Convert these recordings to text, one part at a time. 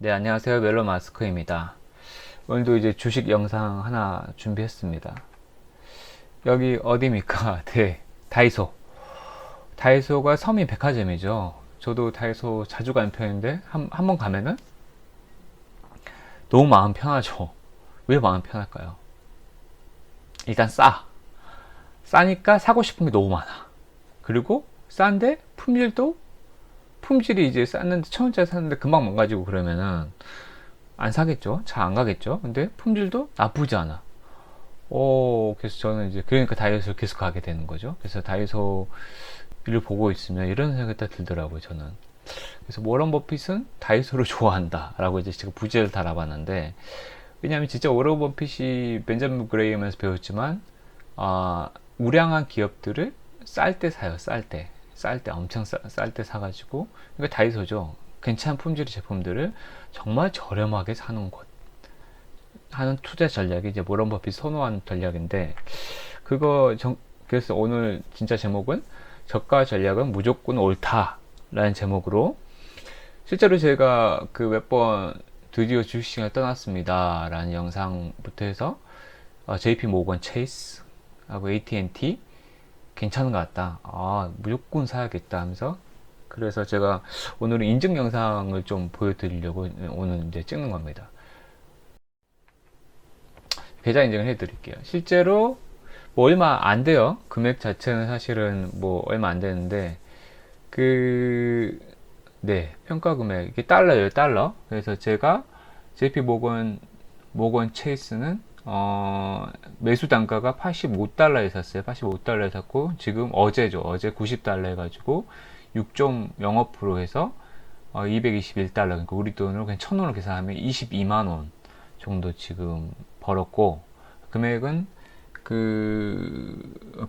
네, 안녕하세요. 멜로 마스크입니다. 오늘도 이제 주식 영상 하나 준비했습니다. 여기 어디입니까? 네, 다이소. 다이소가 서민 백화점이죠. 저도 다이소 자주 가는 편인데, 한 번 가면은 너무 마음 편하죠. 왜 마음 편할까요? 일단 싸니까 사고 싶은 게 너무 많아. 그리고 싼데 품질이 이제 쌌는데 1,000원짜리 샀는데 금방 망가지고 그러면은 안 사겠죠? 잘 안 가겠죠? 근데 품질도 나쁘지 않아. 그래서 저는 이제 그러니까 다이소를 계속 가게 되는 거죠. 그래서 다이소 일을 보고 있으면 이런 생각이 딱 들더라고요, 저는. 그래서 워런 버핏은 다이소를 좋아한다 라고 이제 제가 부제를 달아봤는데, 왜냐하면 진짜 워런 버핏이 벤자민 그레이엄에서 배웠지만 우량한 기업들을 쌀 때 사요. 쌀 때 엄청 쌀 때 사가지고, 그러니까 다이소죠. 괜찮은 품질의 제품들을 정말 저렴하게 사는 곳 하는 투자 전략이 이제 워런 버핏 선호하는 전략인데, 그래서 오늘 진짜 제목은 저가 전략은 무조건 옳다라는 제목으로, 실제로 제가 그 몇 번 드디어 주식시장을 떠났습니다 라는 영상부터 해서 JP 모건 체이스 하고 AT&T 괜찮은 것 같다, 무조건 사야겠다 하면서, 그래서 제가 오늘은 인증 영상을 좀 보여드리려고 오늘 이제 찍는 겁니다. 계좌 인증을 해드릴게요. 실제로 뭐 얼마 안 돼요. 금액 자체는 사실은 뭐 얼마 안 되는데, 네, 평가 금액 이게 달러예요, 달러. 그래서 제가 JP 모건 체이스는 매수 단가가 85달러에 샀어요. 85달러에 샀고, 지금 어제 90달러 해가지고 6.05% 해서 221달러, 그러니까 우리 돈으로 그냥 1,000원을 계산하면 22만원 정도 지금 벌었고, 금액은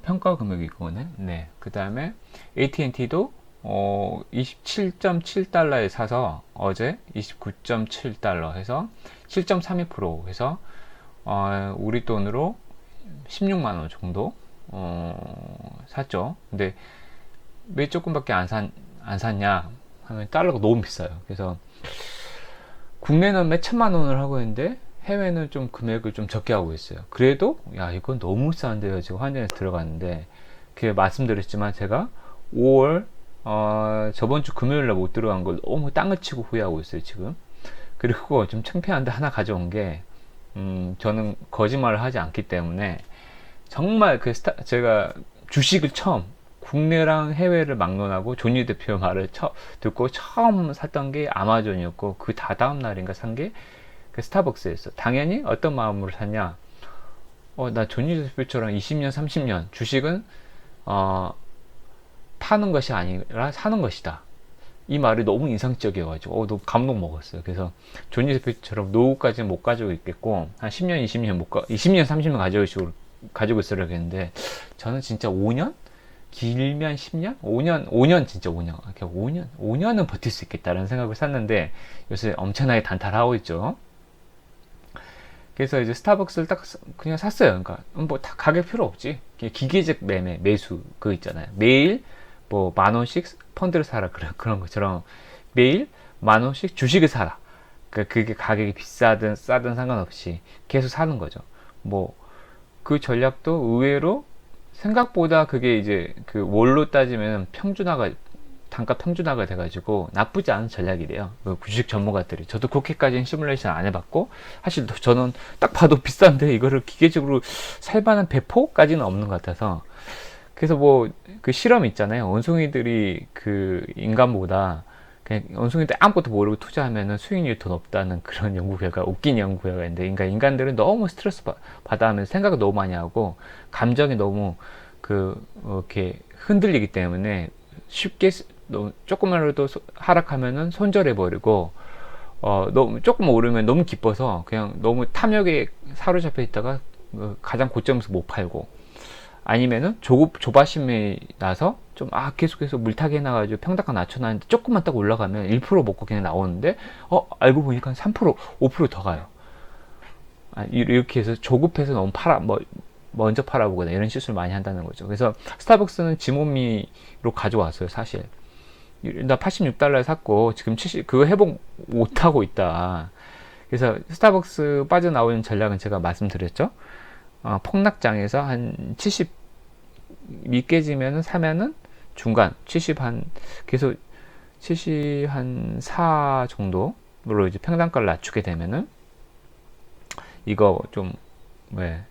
평가 금액이 이거네. 네. 그 다음에 AT&T도 27.7달러에 사서 어제 29.7달러 해서 7.32% 해서 우리 돈으로 16만원 정도 샀죠. 근데 왜 조금밖에 안 샀냐 하면 달러가 너무 비싸요. 그래서 국내는 몇 천만 원을 하고 있는데 해외는 좀 금액을 좀 적게 하고 있어요. 그래도 야, 이건 너무 싼데요. 지금 환전해서 들어갔는데, 그 말씀드렸지만 제가 5월 저번 주 금요일 날 못 들어간 걸 너무 땅을 치고 후회하고 있어요, 지금. 그리고 좀 창피한데 하나 가져온 게, 저는 거짓말을 하지 않기 때문에 정말 제가 주식을 처음, 국내랑 해외를 막론하고 존니 대표 말을 듣고 처음 샀던 게 아마존이었고, 그 다다음 날인가 산 게 그 스타벅스였어. 당연히 어떤 마음으로 샀냐? 나 존니 대표처럼 20년, 30년 주식은 파는 것이 아니라 사는 것이다. 이 말이 너무 인상적이어가지고 너무 감동 먹었어요. 그래서 존니 대표처럼 노후까지는 못 가지고 있겠고, 한 10년, 20년, 30년 가지고 있으려겠는데, 저는 진짜 5년? 길면 10년? 5년 진짜 5년. 5년은 버틸 수 있겠다라는 생각을 샀는데, 요새 엄청나게 단타하고 있죠. 그래서 이제 스타벅스를 딱 그냥 샀어요. 그러니까 뭐 다 가격 필요 없지. 기계적 매수 그거 있잖아요. 매일 뭐 10,000원씩 펀드를 사라, 그런 것처럼 매일 10,000원씩 주식을 사라. 그러니까 그게 가격이 비싸든 싸든 상관없이 계속 사는 거죠. 뭐 그 전략도 의외로 생각보다 그게 이제 그 월로 따지면 단가 평준화가 돼가지고 나쁘지 않은 전략이래요. 그 주식 전문가들이. 저도 그렇게까지는 시뮬레이션 안 해봤고, 사실 저는 딱 봐도 비싼데 이거를 기계적으로 살만한 배포까지는 없는 것 같아서. 그래서 뭐 그 실험 있잖아요. 원숭이들이 그 인간보다 그냥 원숭이들 아무것도 모르고 투자하면은 수익률이 더 높다는 그런 연구 결과, 웃긴 연구 결과가 있는데, 그러니까 인간들은 너무 스트레스 받아 하면서 생각을 너무 많이 하고 감정이 너무 이렇게 흔들리기 때문에 쉽게 조금만이라도 하락하면은 손절해버리고, 너무 조금 오르면 너무 기뻐서 그냥 너무 탐욕에 사로잡혀 있다가 가장 고점에서 못 팔고, 아니면은 조바심이 나서 좀 계속해서 물타기 해놔가지고 평단가 낮춰놨는데 조금만 딱 올라가면 1% 먹고 그냥 나오는데, 알고 보니까 3% 5%더 가요. 이렇게 해서 조급해서 너무 먼저 팔아보거나 이런 실수를 많이 한다는 거죠. 그래서 스타벅스는 지모미로 가져왔어요, 사실. 나 86달러에 샀고 지금 70 그거 회복 못하고 있다. 그래서 스타벅스 빠져나오는 전략은 제가 말씀드렸죠. 폭락장에서 한 70 미깨지면은 사면은 중간 70 한 계속 70 한 4 정도로 이제 평단가를 낮추게 되면은 이거 좀 왜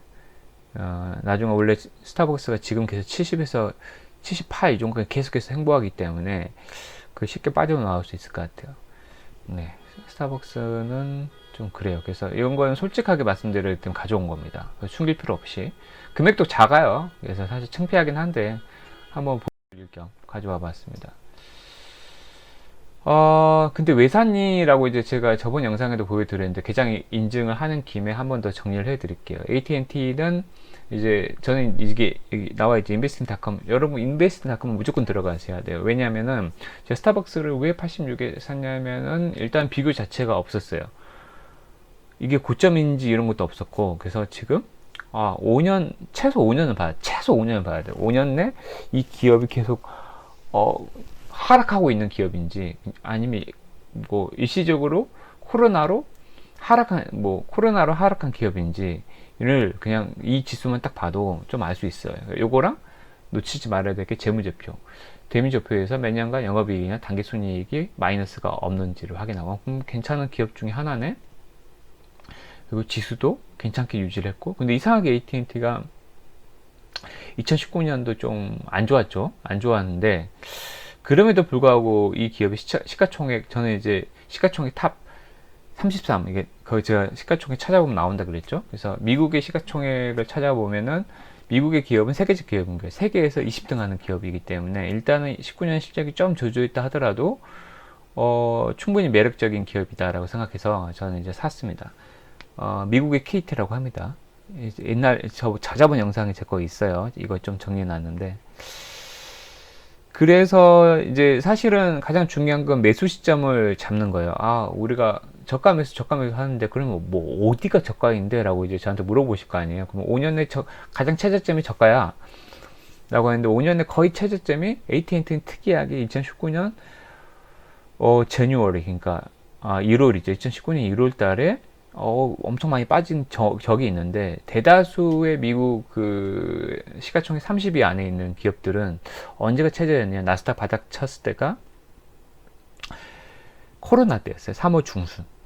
나중에 원래 스타벅스가 지금 계속 70에서 78 이 정도 계속해서 행보하기 때문에 그 쉽게 빠져나올 수 있을 것 같아요. 네, 스타벅스는 좀 그래요. 그래서 이런 거는 솔직하게 말씀드릴 때 가져온 겁니다. 숨길 필요 없이. 금액도 작아요. 그래서 사실 창피하긴 한데 한번 보여드릴 겸 가져와 봤습니다. 근데 왜 샀니라고 이제 제가 저번 영상에도 보여드렸는데 계정 인증을 하는 김에 한 번 더 정리를 해드릴게요. AT&T는 이제 저는 이게 나와 있죠. investing.com. 여러분 investing.com은 무조건 들어가셔야 돼요. 왜냐하면은 제가 스타벅스를 왜 86에 샀냐면은 일단 비교 자체가 없었어요. 이게 고점인지 이런 것도 없었고, 그래서 지금 5년 최소 5년은 봐야 돼요. 5년 내 이 기업이 계속 하락하고 있는 기업인지 아니면 뭐 일시적으로 코로나로 하락한 기업인지를 그냥 이 지수만 딱 봐도 좀 알 수 있어요. 요거랑 놓치지 말아야 될 게 재무제표. 재무제표에서 몇 년간 영업이익이나 당기순이익이 마이너스가 없는지를 확인하고 괜찮은 기업 중에 하나네. 그리고 지수도 괜찮게 유지를 했고, 근데 이상하게 AT&T가 2019년도 좀 안 좋았죠. 안 좋았는데 그럼에도 불구하고 이 기업의 시가총액, 저는 이제 시가총액 탑 33, 이게 거의 제가 시가총액 찾아보면 나온다 그랬죠. 그래서 미국의 시가총액을 찾아보면은 미국의 기업은 세계적 기업인 거예요. 세계에서 20등 하는 기업이기 때문에 일단은 19년 실적이 좀 저조했다 하더라도 충분히 매력적인 기업이다라고 생각해서 저는 이제 샀습니다. 미국의 KT라고 합니다. 옛날 저 찾아본 영상이 제 거 있어요. 이거 좀 정리해 놨는데, 그래서 이제 사실은 가장 중요한 건 매수 시점을 잡는 거예요. 우리가 저가 매수 하는데 그러면 뭐 어디가 저가인데 라고 이제 저한테 물어보실 거 아니에요. 그럼 5년 내 가장 최저점이 저가야 라고 했는데 5년 내 거의 최저점이 AT&T는 특이하게 2019년 제뉴얼이, 그러니까 1월이죠. 2019년 1월 달에 엄청 많이 빠진 적이 있는데, 대다수의 미국 그 시가총액 30위 안에 있는 기업들은 언제가 최저였냐, 나스닥 바닥 쳤을 때가 코로나 때였어요. 3월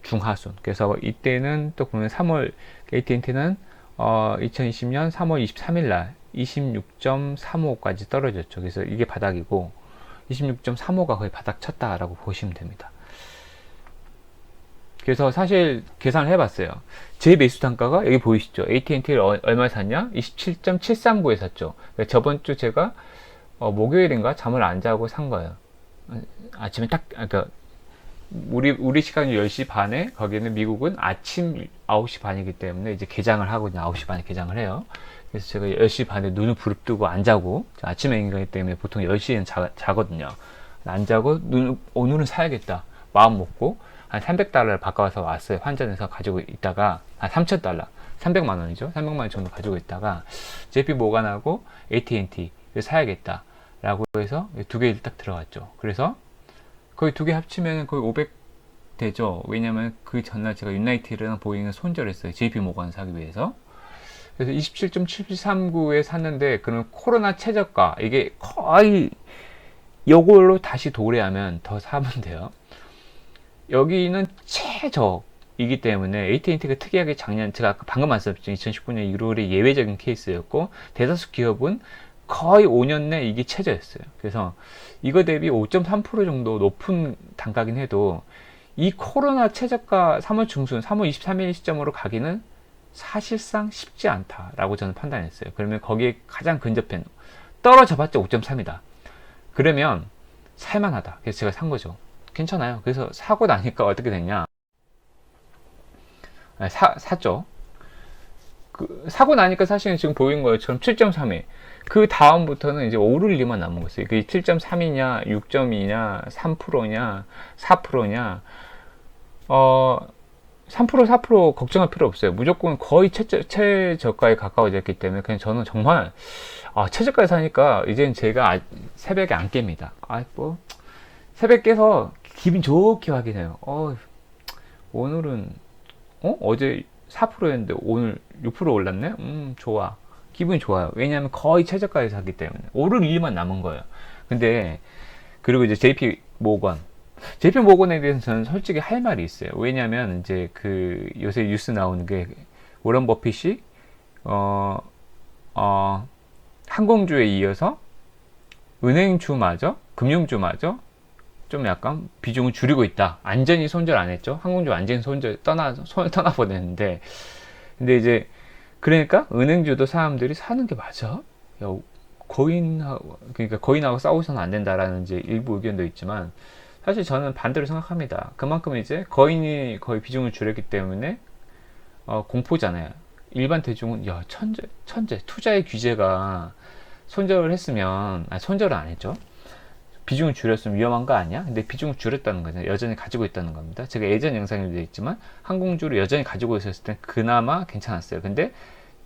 중하순. 그래서 이때는 또 보면 3월 AT&T는 2020년 3월 23일 날 26.35까지 떨어졌죠. 그래서 이게 바닥이고 26.35가 거의 바닥 쳤다라고 보시면 됩니다. 그래서 사실 계산을 해봤어요. 제 매수 단가가 여기 보이시죠? AT&T를 얼마에 샀냐? 27.739에 샀죠. 그러니까 저번 주 제가 목요일인가 잠을 안 자고 산 거예요. 아침에 그러니까 우리 시간 10시 반에, 거기는 미국은 아침 9시 반이기 때문에 이제 개장을 하고 9시 반에 개장을 해요. 그래서 제가 10시 반에 눈을 부릅뜨고 안 자고, 아침에 인간이기 때문에 보통 10시에는 자거든요. 안 자고 오늘은 사야겠다 마음 먹고 한 300달러를 바꿔서 왔어요. 환전해서 가지고 있다가 한 3,000달러, 300만 원이죠. 300만 원 정도 가지고 있다가 JP 모간하고 AT&T를 사야겠다 라고 해서 두 개를 딱 들어갔죠. 그래서 거의 두 개 합치면 거의 500 되죠. 왜냐면 그 전날 제가 유나이티드랑 보잉을 손절했어요. JP 모간 사기 위해서. 그래서 27.739에 샀는데, 그럼 코로나 최저가, 이게 거의 이걸로 다시 도래하면 더 사면 돼요. 여기는 최저이기 때문에 AT&T가 특이하게 작년, 제가 방금 말씀드렸죠. 2019년 1월에 예외적인 케이스였고, 대다수 기업은 거의 5년 내 이게 최저였어요. 그래서 이거 대비 5.3% 정도 높은 단가긴 해도 이 코로나 최저가 3월 중순, 3월 23일 시점으로 가기는 사실상 쉽지 않다라고 저는 판단했어요. 그러면 거기에 가장 근접한, 떨어져봤자 5.3이다. 그러면 살만하다. 그래서 제가 산 거죠. 괜찮아요. 그래서 사고 나니까 어떻게 됐냐. 샀죠. 사고 나니까 사실은 지금 보인 것처럼 7.3에, 그 다음부터는 이제 오를 리만 남은 거였어요. 그게 7.3이냐, 6.2냐, 3%냐, 4%냐, 3%, 4% 걱정할 필요 없어요. 무조건 거의 최저가에 가까워졌기 때문에 그냥 저는 정말 최저가에 사니까 이제는 제가 새벽에 안 깹니다. 새벽 깨서 기분 좋게 확인해요. 오늘은 어제 4%였는데 오늘 6% 올랐네? 좋아. 기분이 좋아요. 왜냐하면 거의 최저가에 샀기 때문에 오를 일만 남은 거예요. 근데 그리고 이제 JP 모건에 대해서는 저는 솔직히 할 말이 있어요. 왜냐하면 이제 그 요새 뉴스 나오는 게 워런 버핏이 항공주에 이어서 은행주마저 금융주마저 좀 약간 비중을 줄이고 있다. 완전히 손절 안 했죠. 항공주 완전히 손을 떠나보냈는데, 근데 이제 그러니까 은행주도 사람들이 사는 게 맞아? 야, 그러니까 거인하고 싸우서는 안 된다라는 이제 일부 의견도 있지만, 사실 저는 반대로 생각합니다. 그만큼 이제 거인이 거의 비중을 줄였기 때문에 공포잖아요. 일반 대중은 야 천재 투자의 규제가 손절을 했으면 손절은 안 했죠. 비중을 줄였으면 위험한 거 아니야? 근데 비중을 줄였다는 거죠. 여전히 가지고 있다는 겁니다. 제가 예전 영상에도 되어 있지만 항공주를 여전히 가지고 있었을 때 그나마 괜찮았어요. 근데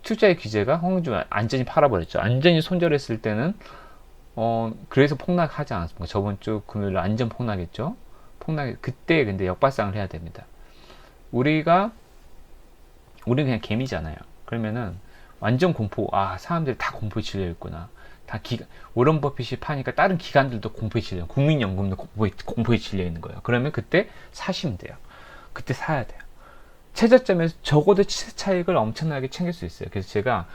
투자의 규제가 항공주를 완전히 팔아버렸죠. 완전히 손절했을 때는 그래서 폭락하지 않았습니까? 저번 주 금요일 완전 폭락했죠. 그때 근데 역발상을 해야 됩니다. 우리는 그냥 개미잖아요. 그러면은 완전 공포, 사람들이 다 공포에 질려 있구나. 워런 버핏이 파니까 다른 기관들도 공포에 질려, 국민연금도 공포에 질려 있는 거예요. 그러면 그때 사시면 돼요. 그때 사야 돼요. 최저점에서 적어도 시세 차익을 엄청나게 챙길 수 있어요. 그래서 제가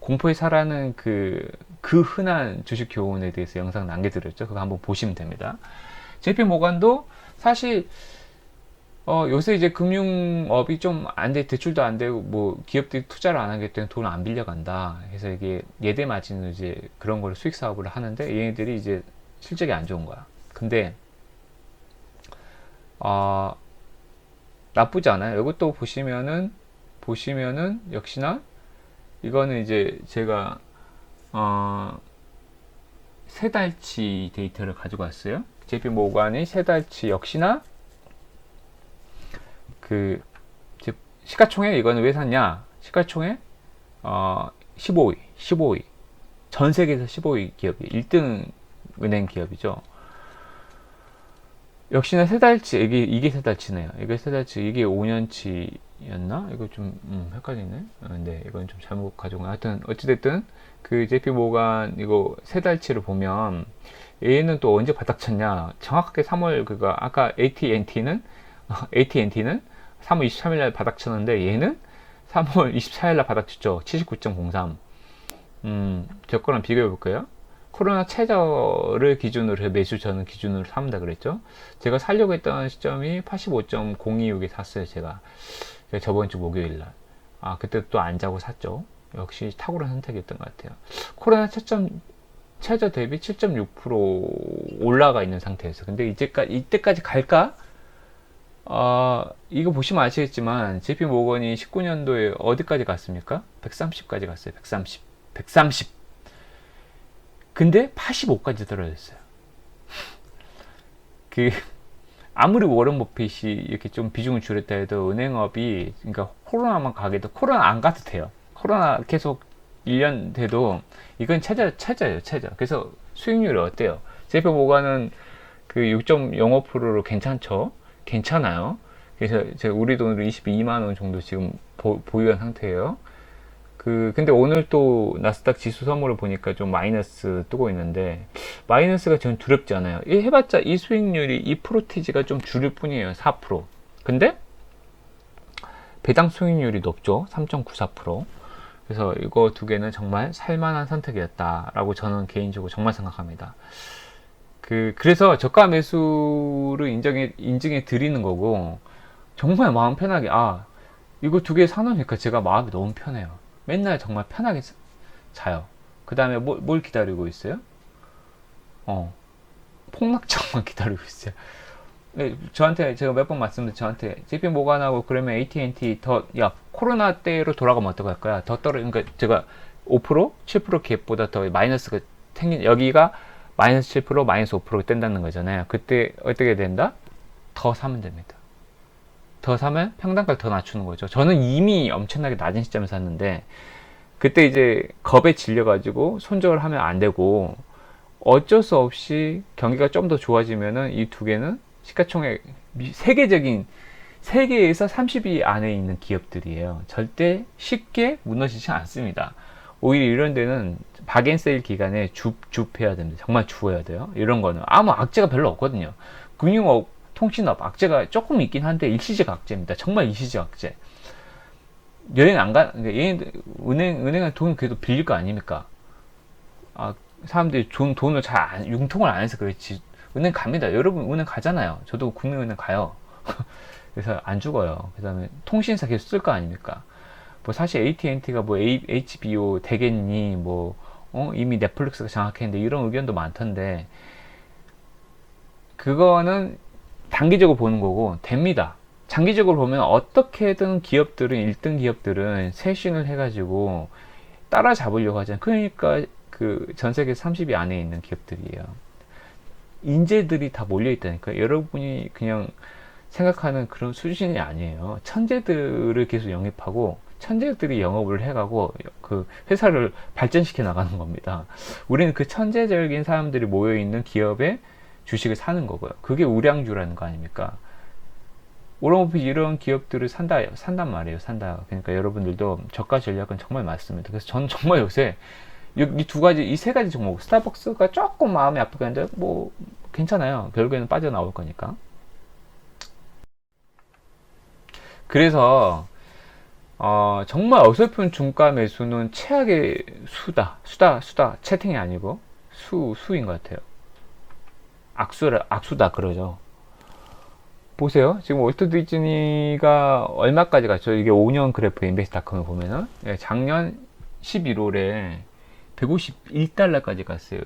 공포에 사라는 그 흔한 주식 교훈에 대해서 영상 남겨드렸죠. 그거 한번 보시면 됩니다. JP 모건도 사실 요새 이제 금융업이 좀 안 돼, 대출도 안 되고, 뭐, 기업들이 투자를 안 하기 때문에 돈을 안 빌려간다. 그래서 이게 예대 마진으로 이제 그런 걸 수익 사업을 하는데, 얘네들이 이제 실적이 안 좋은 거야. 근데, 나쁘지 않아요. 이것도 보시면은, 역시나, 이거는 이제 제가, 세 달치 데이터를 가지고 왔어요. JP 모건이 세 달치 역시나, 시가총액 이거는 왜 샀냐? 시가총액 15위 전 세계에서 15위 기업이 1등 은행 기업이죠. 역시나 세 달치, 이게 세 달치네요. 이게 세 달치, 이게 5년치였나? 이거 좀 헷갈리네. 네, 이건 좀 잘못 가져온 거. 하여튼 어찌됐든 그 JP 모건 이거 세 달치를 보면 얘는 또 언제 바닥 쳤냐? 정확하게 3월 아까 AT&T는 3월 23일 날 바닥 쳤는데 얘는 3월 24일 날 바닥 쳤죠. 79.03. 저 거랑 비교해 볼까요? 코로나 최저를 기준으로 매수 저는 기준으로 삼다 그랬죠. 제가 살려고 했던 시점이 85.026에 샀어요. 제가 저번 주 목요일 날. 그때 또 안 자고 샀죠. 역시 탁월한 선택이었던 것 같아요. 코로나 최저 대비 7.6% 올라가 있는 상태에서 근데 이때까지 갈까? 이거 보시면 아시겠지만 JP 모건이 19년도에 어디까지 갔습니까? 130까지 갔어요. 130. 근데 85까지 떨어졌어요. 아무리 워런 버핏이 이렇게 좀 비중을 줄였다 해도 은행업이, 그러니까 코로나만 가게도, 코로나 안 가도 돼요. 코로나 계속 1년 돼도 이건 최저예요, 최저. 그래서 수익률이 어때요? JP 모건은 6.05%로 괜찮아요. 그래서 제가 우리 돈으로 22만원 정도 지금 보유한 상태예요. 근데 오늘 또 나스닥 지수 선물을 보니까 좀 마이너스 뜨고 있는데, 마이너스가 저는 두렵지 않아요. 해봤자 이 수익률이 이 프로티지가 좀 줄일 뿐이에요. 4%. 근데 배당 수익률이 높죠. 3.94%. 그래서 이거 두 개는 정말 살만한 선택이었다라고 저는 개인적으로 정말 생각합니다. 그래서 저가 매수를 인증해 드리는 거고, 정말 마음 편하게, 이거 두 개 사놓으니까 제가 마음이 너무 편해요. 맨날 정말 편하게 자요. 그 다음에 뭘 기다리고 있어요? 폭락장만 기다리고 있어요. 네, 저한테 제가 몇 번 말씀드렸는데, 저한테 JP 모건하고 그러면 AT&T 코로나 때로 돌아가면 어떡할 거야? 그러니까 제가 5%, 7% 갭보다 더 마이너스가 여기가 마이너스 7%, 마이너스 5%가 뗀다는 거잖아요. 그때 어떻게 된다? 더 사면 됩니다. 더 사면 평단가를 더 낮추는 거죠. 저는 이미 엄청나게 낮은 시점에 샀는데, 그때 이제 겁에 질려가지고 손절을 하면 안 되고, 어쩔 수 없이 경기가 좀 더 좋아지면은 이 두 개는 시가총액 세계적인 세계에서 30위 안에 있는 기업들이에요. 절대 쉽게 무너지지 않습니다. 오히려 이런 데는 박앤세일 기간에 줍해야 됩니다. 정말 주어야 돼요. 이런 거는 아무 악재가 별로 없거든요. 금융업, 통신업 악재가 조금 있긴 한데 일시적 악재입니다. 정말 일시적 악재. 여행 안 가, 은행은 돈 그래도 빌릴 거 아닙니까? 아, 사람들이 돈을 융통을 안 해서 그렇지. 은행 갑니다. 여러분 은행 가잖아요. 저도 국민은행 가요. 그래서 안 죽어요. 그 다음에 통신사 계속 쓸 거 아닙니까? 뭐 사실 AT&T가 뭐 HBO 되겠니? 뭐, 이미 넷플릭스가 장악했는데 이런 의견도 많던데, 그거는 단기적으로 보는 거고, 됩니다. 장기적으로 보면 어떻게든 기업들은, 1등 기업들은 쇄신을 해가지고 따라잡으려고 하잖아요. 그러니까 그 전 세계 30위 안에 있는 기업들이에요. 인재들이 다 몰려있다니까. 여러분이 그냥 생각하는 그런 수준이 아니에요. 천재들을 계속 영입하고 천재들이 영업을 해가고 그 회사를 발전시켜 나가는 겁니다. 우리는 그 천재적인 사람들이 모여있는 기업의 주식을 사는 거고요. 그게 우량주라는 거 아닙니까? 오런 버핏이 이런 기업들을 산단 말이에요. 산다. 그러니까 여러분들도 저가 전략은 정말 맞습니다. 그래서 저는 정말 요새 이 두 가지, 이 세 가지 종목, 스타벅스가 조금 마음이 아프긴 한데 뭐 괜찮아요. 결국에는 빠져나올 거니까. 그래서 정말 어설픈 중가 매수는 최악의 수다. 채팅이 아니고 수인 것 같아요. 악수다 그러죠. 보세요. 지금 월트 디즈니가 얼마까지 갔죠? 이게 5년 그래프 인베스트닷컴을 보면은 작년 11월에 151달러까지 갔어요.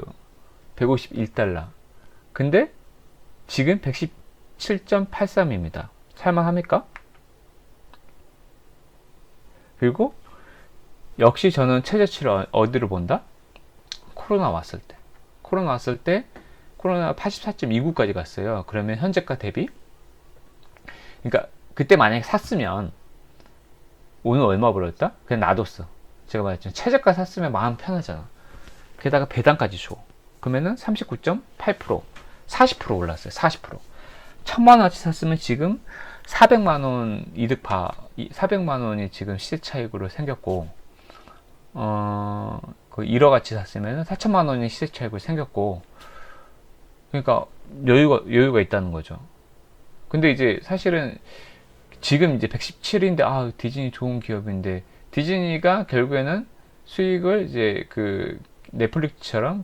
151달러. 근데 지금 117.83입니다. 살만합니까? 그리고 역시 저는 최저치를 어디로 본다? 코로나 왔을 때. 코로나 84.29까지 갔어요. 그러면 현재가 대비, 그러니까 그때 만약에 샀으면 오늘 얼마 벌었다? 그냥 놔뒀어. 제가 말했죠. 최저가 샀으면 마음 편하잖아. 게다가 배당까지 줘. 그러면은 39.8%, 40% 올랐어요. 40%. 1000만원어치 샀으면 지금 400만원 이득 400만원이 지금 시세 차익으로 생겼고, 그 1억어치 샀으면 4천만원이 시세 차익으로 생겼고, 그러니까 여유가 있다는 거죠. 근데 이제 사실은 지금 이제 117인데, 디즈니 좋은 기업인데, 디즈니가 결국에는 수익을 이제 그 넷플릭스처럼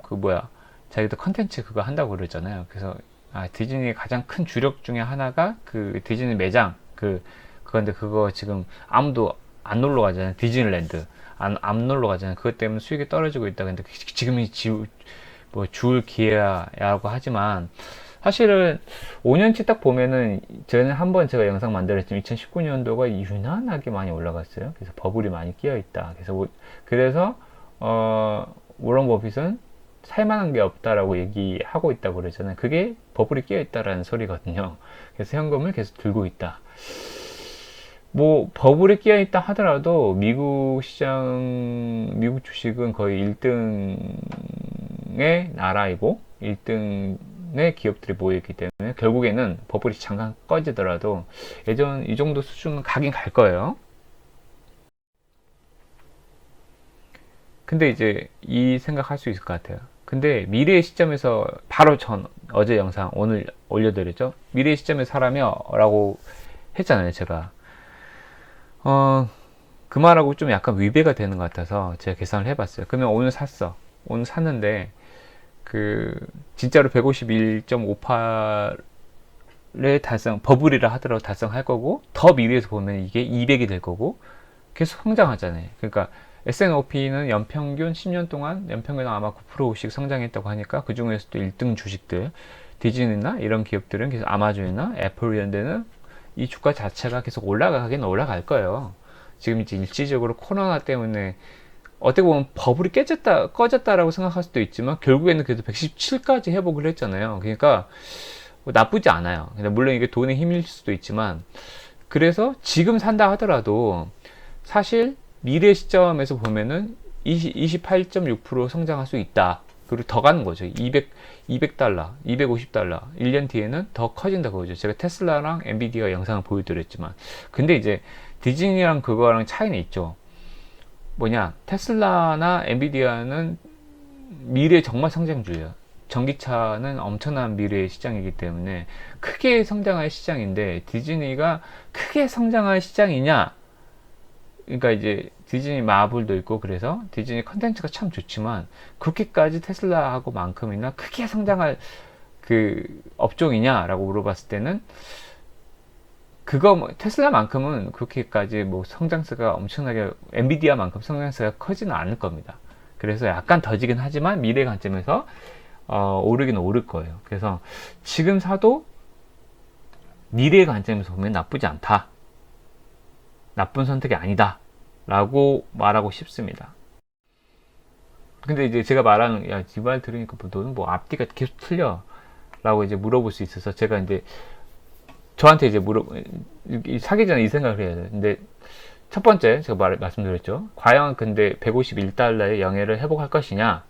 자기도 컨텐츠 그거 한다고 그러잖아요. 그래서 디즈니의 가장 큰 주력 중에 하나가 그 디즈니 매장 그건데 그거 지금 아무도 안 놀러 가잖아요. 디즈니랜드 안 놀러 가잖아요. 그것 때문에 수익이 떨어지고 있다. 근데 지금이 줄 기회야라고 하지만 사실은 5년치 딱 보면은 저는 한번 제가 영상 만들었지만 2019년도가 유난하게 많이 올라갔어요. 그래서 버블이 많이 끼어 있다. 그래서 워런 버핏은 살만한 게 없다라고 얘기하고 있다고 그러잖아요. 그게 버블이 끼어 있다라는 소리거든요. 그래서 현금을 계속 들고 있다. 뭐 버블이 끼어 있다 하더라도 미국 주식은 거의 1등의 나라이고 1등의 기업들이 모여있기 때문에 결국에는 버블이 잠깐 꺼지더라도 예전 이 정도 수준은 가긴 갈 거예요. 근데 이제 이 생각할 수 있을 것 같아요. 근데 미래의 시점에서 바로 어제 영상 오늘 올려드렸죠. 미래의 시점에서 사라며 라고 했잖아요. 제가 그 말하고 좀 약간 위배가 되는 것 같아서 제가 계산을 해봤어요. 그러면 오늘 샀는데 진짜로 151.58의 버블이라 하더라도 달성할 거고, 더 미래에서 보면 이게 200이 될 거고, 계속 성장하잖아요. 그러니까 S&P는 연평균 10년 동안 연평균 아마 9%씩 성장했다고 하니까 그 중에서도 1등 주식들, 디즈니나 이런 기업들은 계속 아마존이나 애플 이런 데는 이 주가 자체가 계속 올라가긴 올라갈 거예요. 지금 이제 일시적으로 코로나 때문에 어떻게 보면 버블이 꺼졌다라고 생각할 수도 있지만 결국에는 그래도 117까지 회복을 했잖아요. 그러니까 나쁘지 않아요. 근데 물론 이게 돈의 힘일 수도 있지만, 그래서 지금 산다 하더라도 사실 미래 시점에서 보면은 28.6% 성장할 수 있다. 그리고 더 가는 거죠. 200달러, 250달러, 1년 뒤에는 더 커진다 그거죠. 제가 테슬라랑 엔비디아 영상을 보여드렸지만. 근데 이제 디즈니랑 그거랑 차이는 있죠. 뭐냐, 테슬라나 엔비디아는 미래 정말 성장주예요. 전기차는 엄청난 미래의 시장이기 때문에 크게 성장할 시장인데, 디즈니가 크게 성장할 시장이냐? 그러니까 이제 디즈니 마블도 있고, 그래서 디즈니 컨텐츠가 참 좋지만 그렇게까지 테슬라하고 만큼이나 크게 성장할 그 업종이냐라고 물어봤을 때는, 그거 뭐 테슬라만큼은 그렇게까지 뭐 성장세가 엄청나게, 엔비디아만큼 성장세가 커지는 않을 겁니다. 그래서 약간 더지긴 하지만 미래 관점에서 오르긴 오를 거예요. 그래서 지금 사도 미래 관점에서 보면 나쁘지 않다, 나쁜 선택이 아니다 라고 말하고 싶습니다. 근데 이제 제가 말하는, 야, 네 말 들으니까 뭐 너는 뭐 앞뒤가 계속 틀려 라고 이제 물어볼 수 있어서, 제가 이제 저한테 이제 사기 전에 이 생각을 해야 돼요. 근데 첫 번째 제가 말씀드렸죠. 과연 근데 151달러의 영예를 회복할 것이냐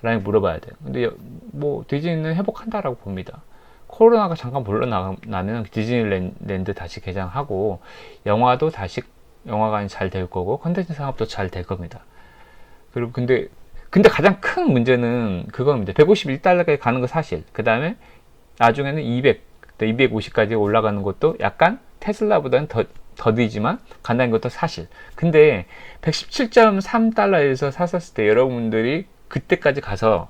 라고 물어봐야 돼요. 근데 뭐 디즈니는 회복한다라고 봅니다. 코로나가 잠깐 물러나면 디즈니랜드 다시 개장하고, 영화도 다시 영화관이 잘 될 거고, 컨텐츠 산업도 잘 될 겁니다. 그리고 근데 가장 큰 문제는 그겁니다. 151달러까지 가는 거 사실. 그 다음에 나중에는 250까지 올라가는 것도 약간 테슬라보다는 더디지만 간다는 것도 사실. 근데 117.3달러에서 샀었을 때 여러분들이 그때까지 가서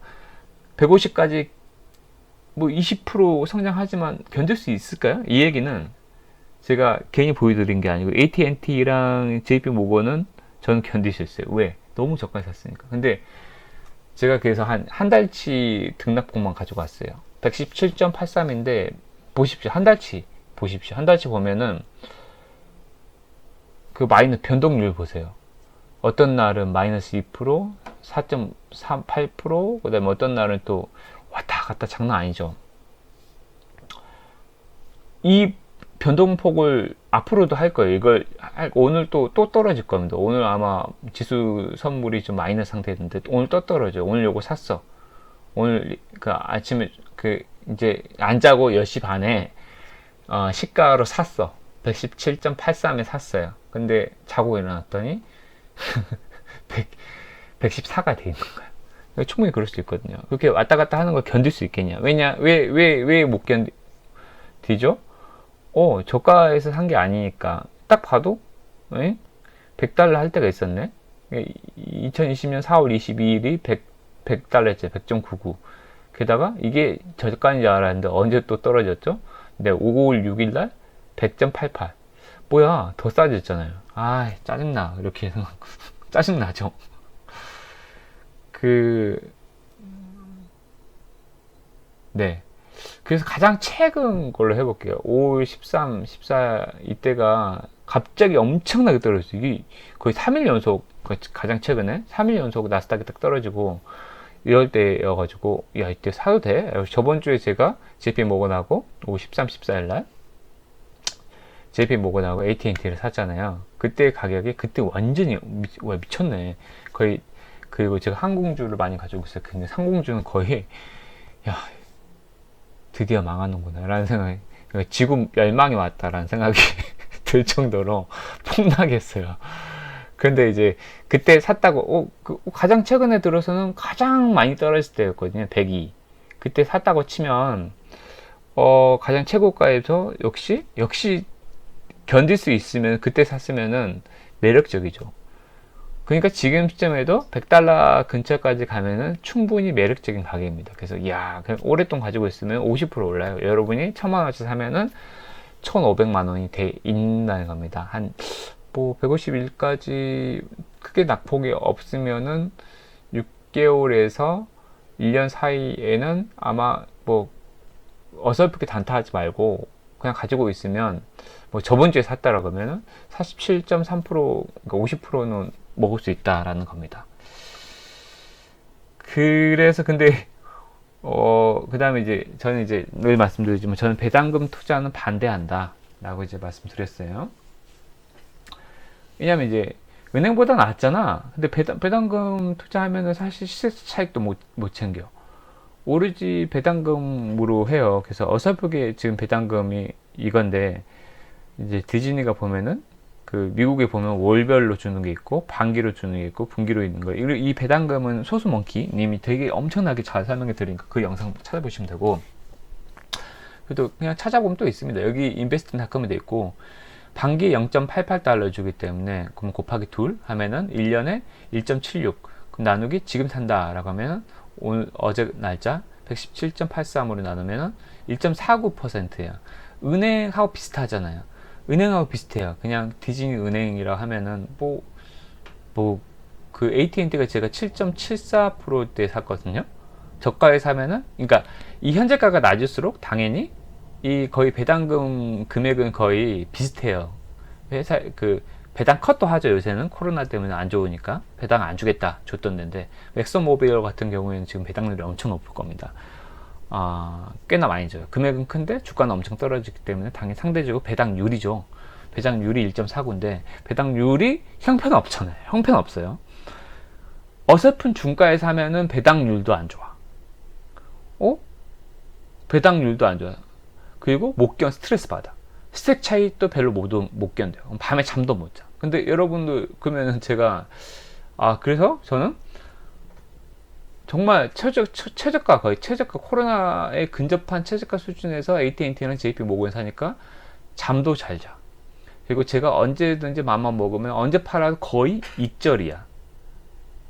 150까지 뭐 20% 성장하지만 견딜 수 있을까요? 이 얘기는 제가 괜히 보여드린 게 아니고, AT&T랑 JP모건은 저는 견딜 수 있어요. 왜? 너무 저가에 샀으니까. 근데 제가 그래서 한 달치 등락폭만 가지고 왔어요. 117.83인데 보십시오. 한 달치 보십시오. 한 달치 보면은 그 마이너스 변동률 보세요. 어떤 날은 마이너스 2%, 4.38%, 그 다음에 어떤 날은 또 왔다 갔다 장난 아니죠. 이 변동폭을 앞으로도 할 거예요. 이걸 오늘 또 떨어질 겁니다. 오늘 아마 지수 선물이 좀 마이너스 상태인데 오늘 또 떨어져. 오늘 요거 샀어. 오늘 그 아침에 그 이제 안 자고 10시 반에 시가로 샀어. 117.83에 샀어요. 근데 자고 일어났더니 114가 돼 있는 거야. 충분히 그럴 수 있거든요. 그렇게 왔다 갔다 하는 걸 견딜 수 있겠냐? 왜 못 견디죠? 저가에서 산 게 아니니까. 딱 봐도 100달러 할 때가 있었네. 2020년 4월 22일이 100달러였죠. 100.99. 게다가 이게 저가인 줄 알았는데 언제 또 떨어졌죠? 근데 5월 6일날 100.88. 뭐야, 더 싸졌잖아요. 아, 짜증나. 이렇게 생각. 짜증나죠. 네. 그래서 가장 최근 걸로 해볼게요. 5월 13, 14 이때가 갑자기 엄청나게 떨어졌어요. 이게 거의 3일 연속, 가장 최근에 3일 연속 나스닥이 딱 떨어지고 이럴 때여가지고, 야, 이때 사도 돼? 저번 주에 제가 JP모건하고 5월 13, 14일 날 JP모건하고 AT&T를 샀잖아요. 그때 가격이 그때 완전히 미쳤네. 거의. 그리고 제가 항공주를 많이 가지고 있어요. 근데 항공주는 거의, 야, 드디어 망하는구나 라는 생각이, 지구 멸망이 왔다라는 생각이 들 정도로 폭락했어요. 근데 이제 그때 샀다고, 가장 최근에 들어서는 가장 많이 떨어질 때였거든요. 102. 그때 샀다고 치면 가장 최고가에서 역시 견딜 수 있으면 그때 샀으면은 매력적이죠. 그러니까 지금 시점에도 100달러 근처까지 가면은 충분히 매력적인 가격입니다. 그래서 그냥 오랫동안 가지고 있으면 50% 올라요. 여러분이 1000만원어치 사면은 1500만원이 돼 있다는 겁니다. 한 150일까지 크게 낙폭이 없으면은 6개월에서 1년 사이에는 아마 어설프게 단타하지 말고 그냥 가지고 있으면, 저번 주에 샀다라고 하면은 47.3%, 그러니까 50%는 먹을 수 있다라는 겁니다. 그래서 근데 그 다음에 이제 저는 이제 늘 말씀드리지만, 저는 배당금 투자는 반대한다 라고 이제 말씀드렸어요. 왜냐면 이제 은행보다 낫잖아. 근데 배당금 투자하면은 사실 시세 차익도 못 챙겨. 오로지 배당금으로 해요. 그래서 어설프게 지금 배당금이 이건데, 이제 디즈니가 보면은 그 미국에 보면 월별로 주는 게 있고 반기로 주는 게 있고 분기로 있는 거. 이 배당금은 소수몽키 님이 되게 엄청나게 잘 설명해 드리니까 그 영상 찾아보시면 되고, 그래도 그냥 찾아보면 또 있습니다. 여기 인베스트닷컴에 돼 있고, 반기에 0.88달러 주기 때문에 그럼 곱하기 2 하면은 1년에 1.76, 그럼 나누기 지금 산다 라고 하면은 오늘 어제 날짜 117.83으로 나누면은 1.49%야. 은행하고 비슷하잖아요. 은행하고 비슷해요. 그냥 디즈니 은행이라 하면은 그 AT&T가 제가 7.74%대 샀거든요. 저가에 사면은, 그러니까 이 현재가가 낮을수록 당연히 이 거의 배당금 금액은 거의 비슷해요. 회사 그 배당 컷도 하죠. 요새는 코로나 때문에 안 좋으니까 배당 안 주겠다 줬던 데인데, 엑소모빌 같은 경우에는 지금 배당률이 엄청 높을 겁니다. 꽤나 많이 줘요. 금액은 큰데 주가는 엄청 떨어지기 때문에 당연히 상대적으로 배당률이죠. 배당률이 1.49인데 배당률이 형편 없잖아요. 형편 없어요. 어설픈 중가에 사면은 배당률도 안 좋아. 배당률도 안 좋아. 그리고 스트레스 받아. 스택 차이도 별로 못 견뎌요. 밤에 잠도 못 자. 근데 여러분들, 그러면은 제가, 그래서 저는 정말 최저가, 거의 최저가, 코로나에 근접한 최저가 수준에서 AT&T랑 JP 모건 사니까 잠도 잘 자. 그리고 제가 언제든지 맘만 먹으면 언제 팔아도 거의 익절이야.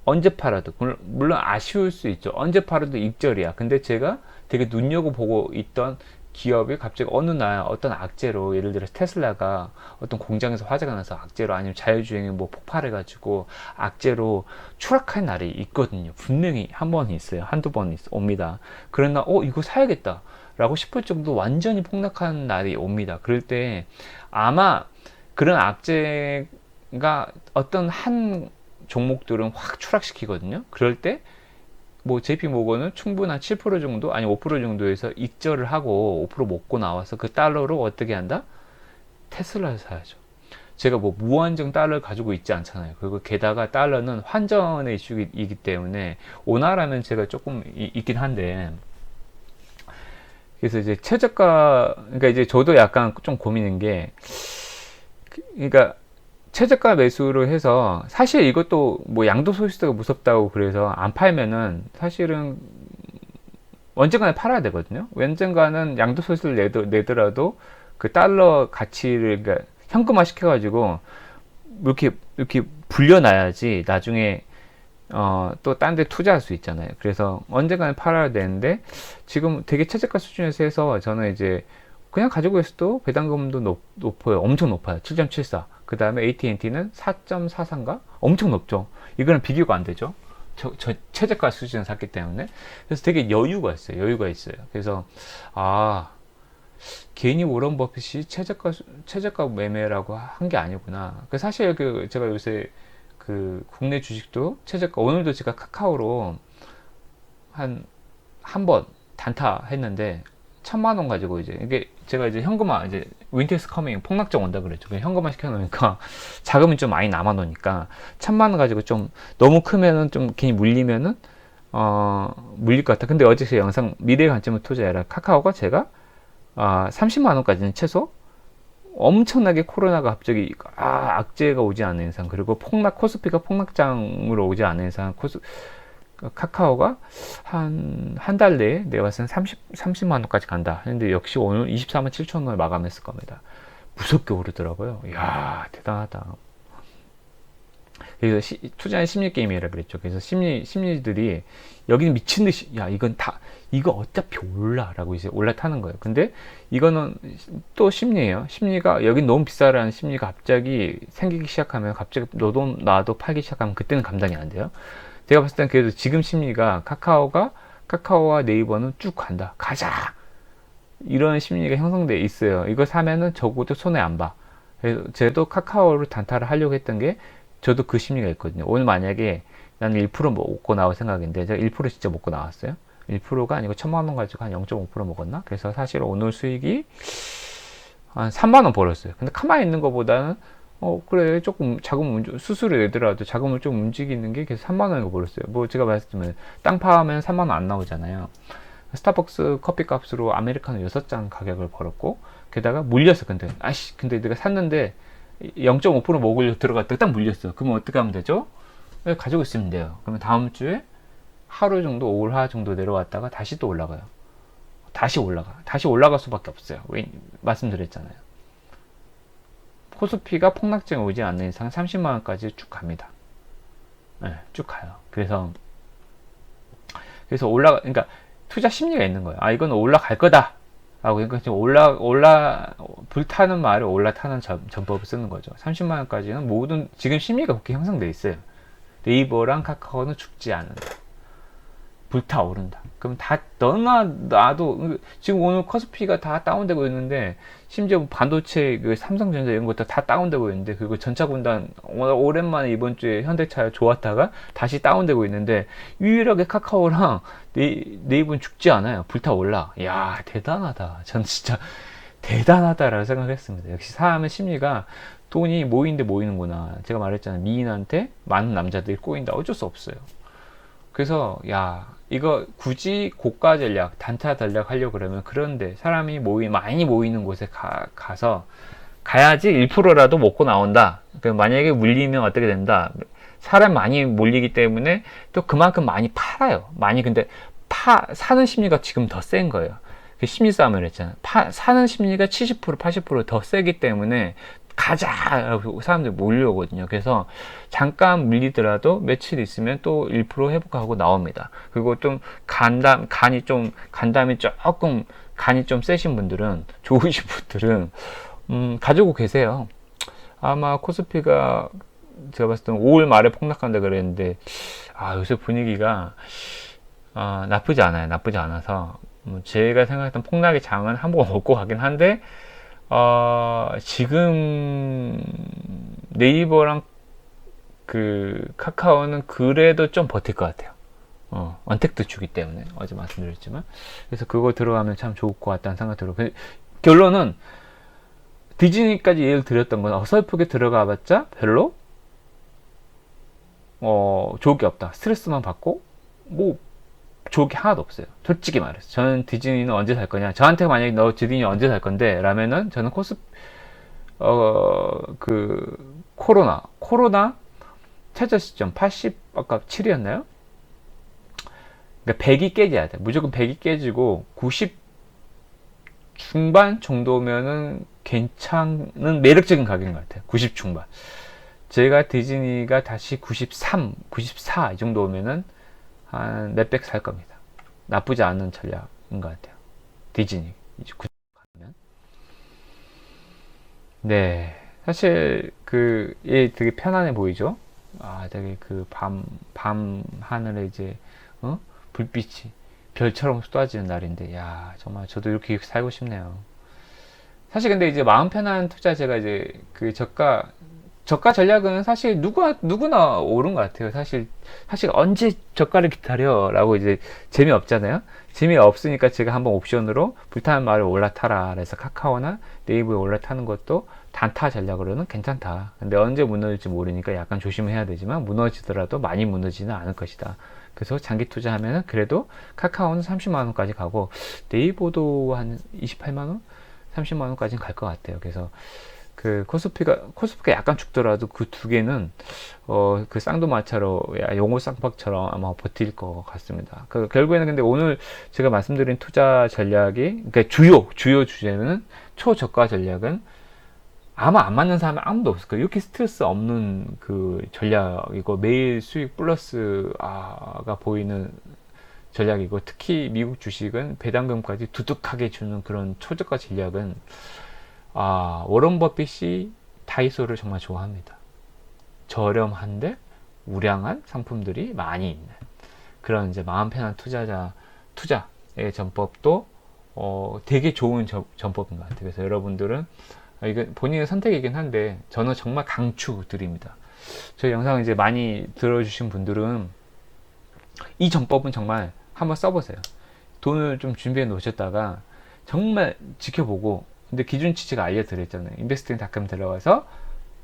언제 팔아도. 물론 아쉬울 수 있죠. 언제 팔아도 익절이야. 근데 제가 되게 눈여겨보고 있던 기업이 갑자기 어느 날 어떤 악재로, 예를 들어서 테슬라가 어떤 공장에서 화재가 나서 악재로, 아니면 자율주행이 폭발해가지고 악재로 추락할 날이 있거든요. 분명히 한 번 있어요. 한두 번 옵니다. 그런 날, 이거 사야겠다 라고 싶을 정도 완전히 폭락한 날이 옵니다. 그럴 때 아마 그런 악재가 어떤 한 종목들은 확 추락시키거든요. 그럴 때 JP 모건은 충분한 7% 정도, 아니 5% 정도에서 익절을 하고 5% 먹고 나와서 그 달러로 어떻게 한다? 테슬라를 사야죠. 제가 무한정 달러를 가지고 있지 않잖아요. 그리고 게다가 달러는 환전의 이슈이기 때문에 원화라면 제가 조금 있긴 한데, 그래서 이제 최저가, 그러니까 이제 저도 약간 좀 고민인 게, 그러니까 최저가 매수를 해서, 사실 이것도 양도소득세가 무섭다고 그래서 안 팔면은 사실은 언젠가는 팔아야 되거든요. 언젠가는 양도소득세를 내더라도 그 달러 가치를, 그러니까 현금화 시켜가지고 이렇게 불려놔야지 나중에 또 딴 데 투자할 수 있잖아요. 그래서 언젠가는 팔아야 되는데, 지금 되게 최저가 수준에서 해서 저는 이제 그냥 가지고 있어도 배당금도 높아요. 엄청 높아요. 7.74. 그 다음에 AT&T는 4.43인가? 엄청 높죠. 이거는 비교가 안 되죠. 저 최저가 수준을 샀기 때문에. 그래서 되게 여유가 있어요. 그래서 괜히 워런 버핏이 최저가 매매라고 한 게 아니구나. 사실 제가 요새 국내 주식도 최저가, 오늘도 제가 카카오로 한 번 단타 했는데 1,000만 원 가지고, 이게 제가 현금화, 윈터스 커밍 폭락적 온다 그랬죠. 현금화 시켜놓으니까 자금이 좀 많이 남아놓으니까 1,000만 원 가지고 좀 너무 크면은 좀 괜히 물리면은 물릴 것 같아. 근데 어제 제 영상 미래의 관점을 투자해라, 카카오가 제가 30만 원까지는 최소, 엄청나게 코로나가 갑자기 악재가 오지 않는 이상, 그리고 코스피가 폭락장으로 오지 않는 이상, 카카오가 한 달 내에 내가 봤을 때 30만 원까지 간다 했는데, 역시 오늘 24만 7천 원을 마감했을 겁니다. 무섭게 오르더라고요. 이야, 대단하다. 그래서 투자는 심리 게임이라 그랬죠. 그래서 심리들이 여기는 미친 듯이, 이거 어차피 올라라고 올라타는 거예요. 근데 이거는 또 심리예요. 심리가, 여긴 너무 비싸라는 심리가 갑자기 생기기 시작하면, 갑자기 너도 나도 팔기 시작하면 그때는 감당이 안 돼요. 제가 봤을 땐 그래도 지금 심리가, 카카오와 네이버는 쭉 가자, 이런 심리가 형성돼 있어요. 이거 사면은 적어도 손해 안 봐. 그래서 저도 카카오를 단타를 하려고 했던 게, 저도 그 심리가 있거든요. 오늘 만약에 나는 1% 먹고 나올 생각인데, 제가 1% 진짜 먹고 나왔어요. 1%가 아니고 1,000만 원 가지고 한 0.5% 먹었나? 그래서 사실 오늘 수익이 한 3만 원 벌었어요. 근데 가만히 있는 것보다는 그래, 조금 수수료 내더라도 자금을 좀 움직이는 게 계속 3만 원이고 벌었어요. 뭐 제가 말했지만 땅 파면 3만 원 안 나오잖아요. 스타벅스 커피 값으로 아메리카노 6잔 가격을 벌었고, 게다가 물렸어. 근데 내가 샀는데 0.5% 먹으려고 들어갔다가 딱 물렸어. 그러면 어떻게 하면 되죠? 가지고 있으면 돼요. 그러면 다음 주에 하루 정도, 오일하 정도 내려왔다가 다시 또 올라가요. 다시 올라갈 수밖에 없어요. 말씀드렸잖아요. 코스피가 폭락증이 오지 않는 이상 30만원까지 쭉 갑니다. 네, 쭉 가요. 그래서 그러니까 투자 심리가 있는 거예요. 이건 올라갈 거다. 라고, 그러니까 지금 불타는 말을 올라타는 전법을 쓰는 거죠. 30만원까지는 지금 심리가 그렇게 형성돼 있어요. 네이버랑 카카오는 죽지 않는다. 불타오른다. 그럼 너나 나도, 지금 오늘 코스피가 다 다운되고 있는데, 심지어 반도체, 삼성전자 이런 것도 다 다운되고 있는데, 그리고 전차군단, 오랜만에 이번 주에 현대차 좋았다가 다시 다운되고 있는데, 유일하게 카카오랑 네이버는 죽지 않아요. 불타올라. 야, 대단하다. 전 진짜 대단하다라고 생각했습니다. 역시 사람의 심리가 돈이 모이는데 모이는구나. 제가 말했잖아요. 미인한테 많은 남자들이 꼬인다. 어쩔 수 없어요. 그래서 이거 굳이 고가 전략, 단타 전략 하려고 그러면, 그런데 사람이 많이 모이는 곳에 가야지 1%라도 먹고 나온다. 만약에 물리면 어떻게 된다. 사람 많이 몰리기 때문에 또 그만큼 많이 팔아요. 근데 사는 심리가 지금 더 센 거예요. 심리 싸움을 했잖아요. 사는 심리가 70%, 80%더 세기 때문에 가자! 사람들이 몰려오거든요. 그래서 잠깐 물리더라도 며칠 있으면 또 1% 회복하고 나옵니다. 그리고 좀 간담이 조금, 간이 좀 세신 분들은, 좋으신 분들은, 가지고 계세요. 아마 코스피가 제가 봤을 때는 5월 말에 폭락한다 그랬는데, 요새 분위기가, 나쁘지 않아요. 나쁘지 않아서. 제가 생각했던 폭락의 장은 한번 먹고 가긴 한데, 지금 네이버랑 카카오는 그래도 좀 버틸 것 같아요. 언택트 주기 때문에 어제 말씀드렸지만, 그래서 그거 들어가면 참 좋을 것 같다는 생각이 들어요. 결론은 디즈니까지 예를 드렸던 건 어설프게 들어가봤자 별로 좋을 게 없다. 스트레스만 받고 뭐 좋을 게 하나도 없어요. 솔직히 말해서. 저는 디즈니는 언제 살 거냐. 저한테 만약에 너 디즈니 언제 살 건데? 라면은 저는 코로나 최저 시점 80, 아까 7이었나요? 그러니까 100이 깨져야 돼. 무조건 100이 깨지고 90 중반 정도면은 괜찮은 매력적인 가격인 것 같아요. 90 중반. 제가 디즈니가 다시 93, 94 이 정도 오면은 한 몇백 살 겁니다. 나쁘지 않은 전략인 것 같아요. 디즈니 이제 가면. 네, 사실 얘 되게 편안해 보이죠? 되게 밤 하늘에 이제 불빛이 별처럼 쏟아지는 날인데, 정말 저도 이렇게 살고 싶네요. 사실 근데 이제 마음 편한 투자, 제가 이제 저가 전략은 사실 누구나 옳은 것 같아요. 사실 언제 저가를 기다려라고 이제 재미없잖아요. 재미없으니까 제가 한번 옵션으로 불타는 말을 올라타라. 그래서 카카오나 네이버에 올라타는 것도 단타 전략으로는 괜찮다. 근데 언제 무너질지 모르니까 약간 조심해야 되지만, 무너지더라도 많이 무너지는 않을 것이다. 그래서 장기 투자하면은 그래도 카카오는 30만원까지 가고, 네이버도 한 28만원? 30만원까지는 갈 것 같아요. 그래서 코스피가 약간 죽더라도 그 두 개는 쌍두마차로, 용호 쌍박처럼 아마 버틸 것 같습니다. 결국에는 근데 오늘 제가 말씀드린 투자 전략이, 그러니까 주요 주제는, 초저가 전략은 아마 안 맞는 사람은 아무도 없을 거예요. 이렇게 스트레스 없는 전략이고, 매일 수익 플러스가 보이는 전략이고, 특히 미국 주식은 배당금까지 두둑하게 주는 그런 초저가 전략은, 워런 버핏이 다이소를 정말 좋아합니다. 저렴한데 우량한 상품들이 많이 있는 그런 이제 마음 편한 투자의 전법도 되게 좋은 전법인 것 같아요. 그래서 여러분들은, 이건 본인의 선택이긴 한데 저는 정말 강추드립니다. 저희 영상을 이제 많이 들어주신 분들은 이 전법은 정말 한번 써보세요. 돈을 좀 준비해 놓으셨다가 정말 지켜보고, 근데 기준치 제가 알려드렸잖아요. 인베스팅닷컴 들어가서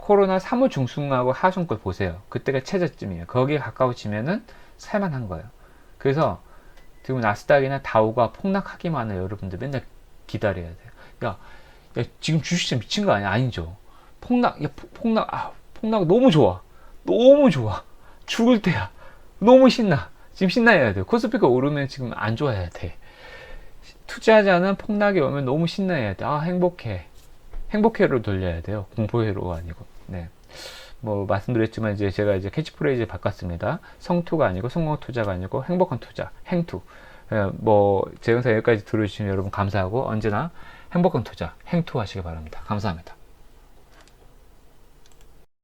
코로나 사무 중순하고 하순 걸 보세요. 그때가 최저점이에요. 거기에 가까워지면은 살만한 거예요. 그래서 지금 나스닥이나 다우가 폭락하기만 해요. 여러분들 맨날 기다려야 돼요. 야, 지금 주식시장 미친 거 아니야? 아니죠. 폭락 너무 좋아. 너무 좋아. 죽을 때야. 너무 신나. 지금 신나야 돼요. 코스피가 오르면 지금 안 좋아야 돼. 투자자는 폭락이 오면 너무 신나야 돼. 아, 행복해. 행복회로 돌려야 돼요. 공포회로가 아니고. 네. 뭐, 말씀드렸지만, 이제 제가 이제 캐치프레이즈 바꿨습니다. 성투가 아니고, 성공 투자가 아니고, 행복한 투자. 행투. 뭐, 제 영상 여기까지 들어주시면 여러분 감사하고, 언제나 행복한 투자, 행투 하시기 바랍니다. 감사합니다.